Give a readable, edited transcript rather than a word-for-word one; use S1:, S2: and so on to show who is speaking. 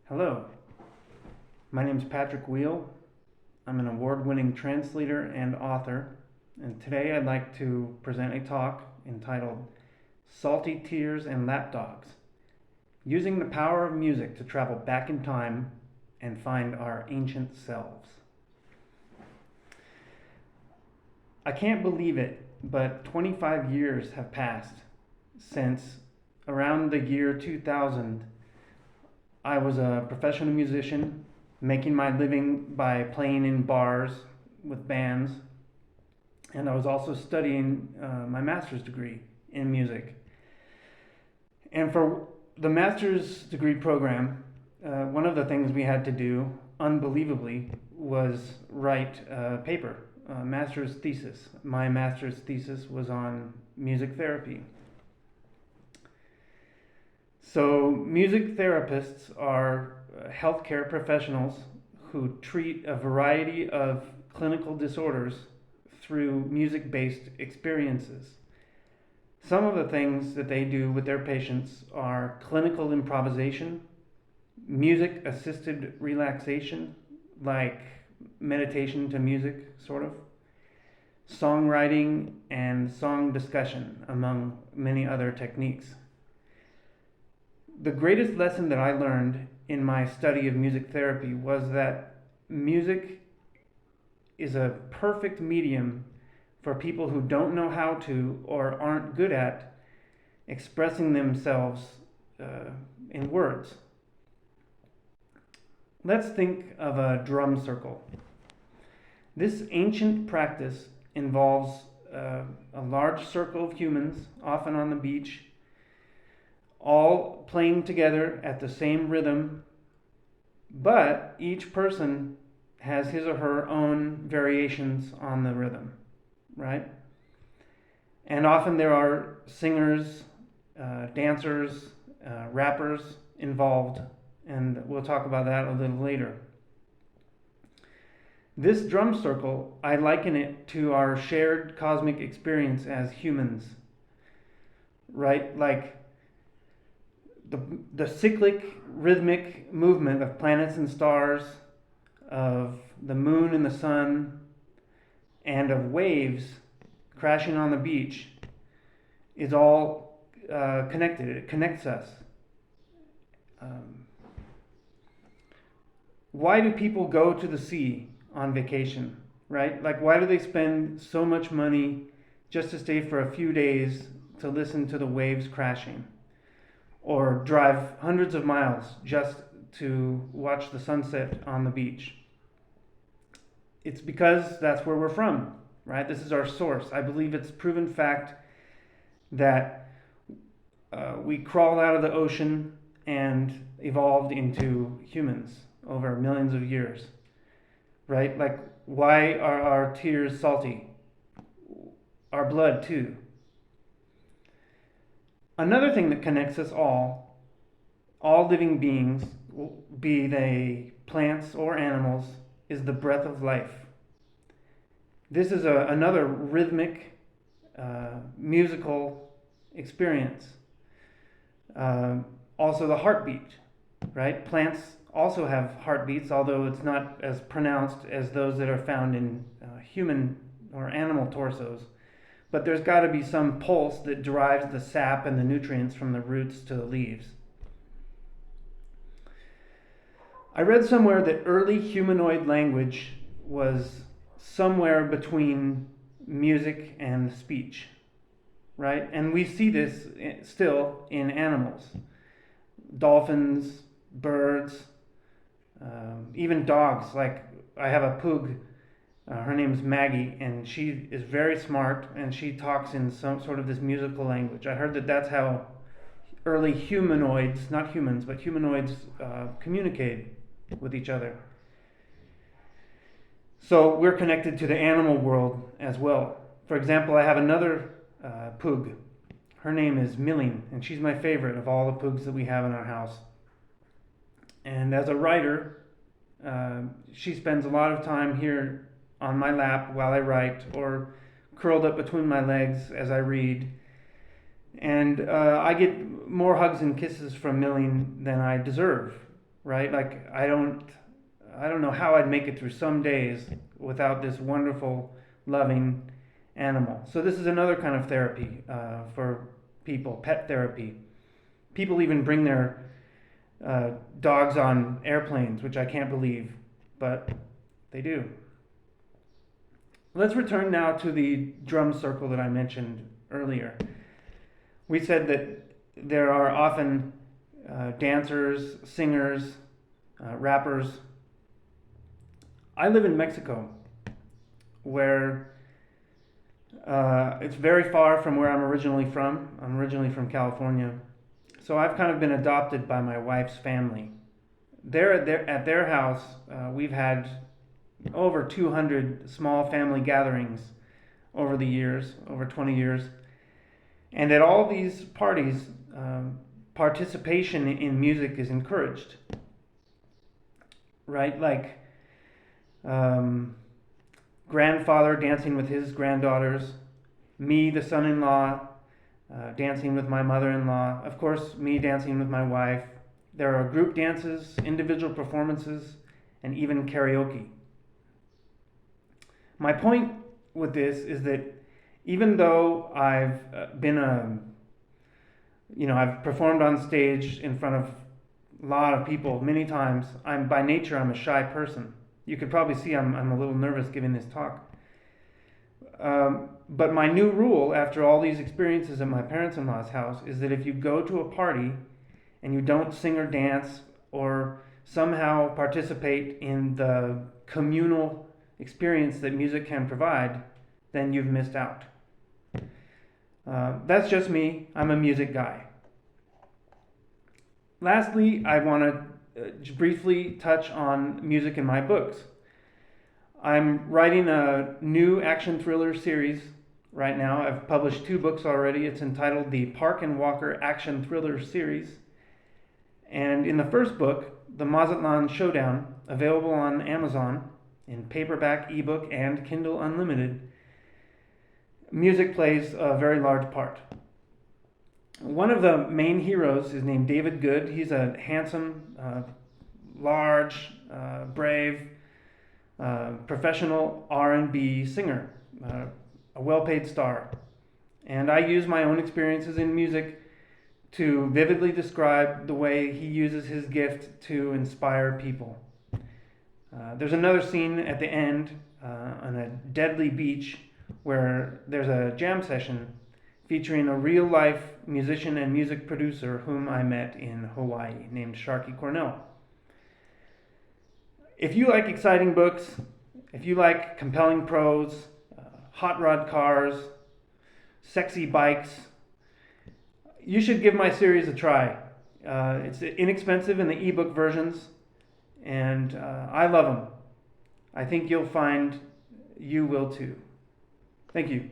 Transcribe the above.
S1: Hello, my name is Patrick Weill. I'm an award-winning translator and author, and today I'd like to present a talk entitled Salty Tears and Lapdogs, Using the Power of Music to Travel Back in Time and Find Our Ancient Selves. I can't believe it, but 25 years have passed since around the year 2000 I was a professional musician, making my living by playing in bars with bands, and I was also studying my master's degree in music. And for the master's degree program, one of the things we had to do, unbelievably, was write a paper, a master's thesis. My master's thesis was on music therapy. So music therapists are healthcare professionals who treat a variety of clinical disorders through music-based experiences. Some of the things that they do with their patients are clinical improvisation, music-assisted relaxation, like meditation to music, sort of, songwriting, and song discussion, among many other techniques. The greatest lesson that I learned in my study of music therapy was that music is a perfect medium for people who don't know how to or aren't good at expressing themselves in words. Let's think of a drum circle. This ancient practice involves a large circle of humans, often on the beach, all playing together at the same rhythm, but each person has his or her own variations on the rhythm, right? And often there are singers, dancers, rappers involved, and we'll talk about that a little later. This drum circle, I liken it to our shared cosmic experience as humans, right? Like the cyclic rhythmic movement of planets and stars, of the moon and the sun, and of waves crashing on the beach is all connected. It connects us. Why do people go to the sea on vacation, right? Like, why do they spend so much money just to stay for a few days to listen to the waves crashing? Or drive hundreds of miles just to watch the sunset on the beach? It's because that's where we're from, right? This is our source. I believe it's proven fact that we crawled out of the ocean and evolved into humans over millions of years, right? Like, why are our tears salty? Our blood, too. Another thing that connects us all living beings, be they plants or animals, is the breath of life. This is another rhythmic, musical experience. Also the heartbeat, right? Plants also have heartbeats, although it's not as pronounced as those that are found in human or animal torsos. But there's got to be some pulse that drives the sap and the nutrients from the roots to the leaves. I read somewhere that early humanoid language was somewhere between music and speech, right? And we see this still in animals. Dolphins, birds, even dogs. Like, I have a pug. Her name is Maggie, and she is very smart, and she talks in some sort of this musical language. I heard that that's how early humanoids, not humans, but humanoids communicate with each other. So we're connected to the animal world as well. For example, I have another pug. Her name is Milling, and she's my favorite of all the pugs that we have in our house. And as a writer, she spends a lot of time here on my lap while I write, or curled up between my legs as I read. And I get more hugs and kisses from Milling than I deserve, right? Like I don't know how I'd make it through some days without this wonderful, loving animal. So this is another kind of therapy for people, pet therapy. People even bring their dogs on airplanes, which I can't believe, but they do. Let's return now to the drum circle that I mentioned earlier. We said that there are often dancers, singers, rappers. I live in Mexico, where it's very far from where I'm originally from. I'm originally from California. So I've kind of been adopted by my wife's family. At their house, we've had over 200 small family gatherings over the years, over 20 years. And at all these parties, participation in music is encouraged, right? Like grandfather dancing with his granddaughters, me, the son-in-law, dancing with my mother-in-law, of course, me dancing with my wife. There are group dances, individual performances, and even karaoke. My point with this is that even though I've I've performed on stage in front of a lot of people many times, by nature I'm a shy person. You could probably see I'm a little nervous giving this talk. But my new rule after all these experiences at my parents-in-law's house is that if you go to a party and you don't sing or dance or somehow participate in the communal experience that music can provide, then you've missed out. That's just me. I'm a music guy. Lastly, I want to briefly touch on music in my books. I'm writing a new action thriller series right now. I've published 2 books already. It's entitled the Park and Walker Action Thriller Series. And in the first book, The Mazatlan Showdown, available on Amazon in paperback, ebook, and Kindle Unlimited, music plays a very large part. One of the main heroes is named David Good. He's a handsome, large, brave, professional R&B singer, a well-paid star. And I use my own experiences in music to vividly describe the way he uses his gift to inspire people. There's another scene at the end on a deadly beach where there's a jam session featuring a real-life musician and music producer whom I met in Hawaii named Sharky Cornell. If you like exciting books, if you like compelling prose, hot rod cars, sexy bikes, you should give my series a try. It's inexpensive in the ebook versions, and I love them. I think you'll find you will too. Thank you.